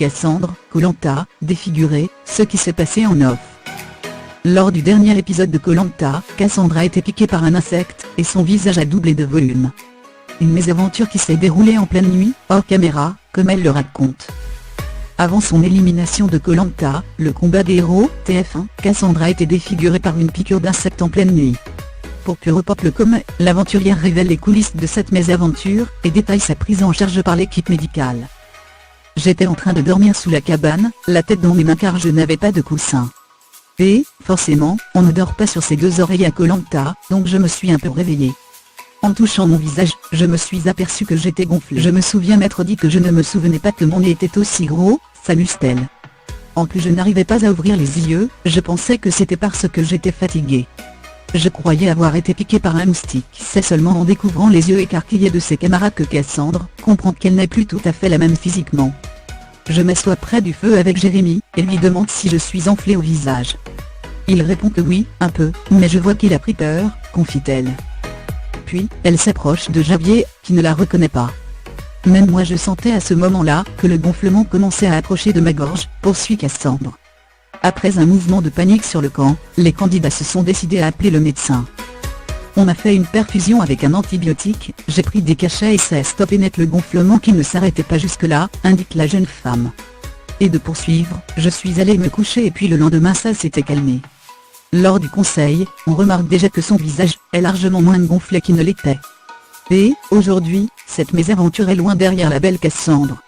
Cassandre, Koh-Lanta, défiguré, ce qui s'est passé en off. Lors du dernier épisode de Koh-Lanta, Cassandre a été piquée par un insecte, et son visage a doublé de volume. Une mésaventure qui s'est déroulée en pleine nuit, hors caméra, comme elle le raconte. Avant son élimination de Koh-Lanta, le combat des héros, TF1, Cassandre a été défigurée par une piqûre d'insecte en pleine nuit. Pour Pure-Pop.com, l'aventurière révèle les coulisses de cette mésaventure, et détaille sa prise en charge par l'équipe médicale. J'étais en train de dormir sous la cabane, la tête dans mes mains car je n'avais pas de coussin. Et, forcément, on ne dort pas sur ses deux oreilles à Koh-Lanta, donc je me suis un peu réveillée. En touchant mon visage, je me suis aperçu que j'étais gonflée. Je me souviens m'être dit que je ne me souvenais pas que mon nez était aussi gros, s'amuse-t-elle. En plus je n'arrivais pas à ouvrir les yeux, je pensais que c'était parce que j'étais fatiguée. Je croyais avoir été piquée par un moustique. C'est seulement en découvrant les yeux écarquillés de ses camarades que Cassandre comprend qu'elle n'est plus tout à fait la même physiquement. Je m'assois près du feu avec Jérémy, et lui demande si je suis enflée au visage. Il répond que oui, un peu, mais je vois qu'il a pris peur, confie-t-elle. Puis, elle s'approche de Javier, qui ne la reconnaît pas. Même moi je sentais à ce moment-là que le gonflement commençait à approcher de ma gorge, poursuit Cassandre. Après un mouvement de panique sur le camp, les candidats se sont décidés à appeler le médecin. On m'a fait une perfusion avec un antibiotique, j'ai pris des cachets et ça a stoppé net le gonflement qui ne s'arrêtait pas jusque-là, indique la jeune femme. Et de poursuivre, je suis allée me coucher et puis le lendemain ça s'était calmé. Lors du conseil, on remarque déjà que son visage est largement moins gonflé qu'il ne l'était. Et, aujourd'hui, cette mésaventure est loin derrière la belle Cassandre.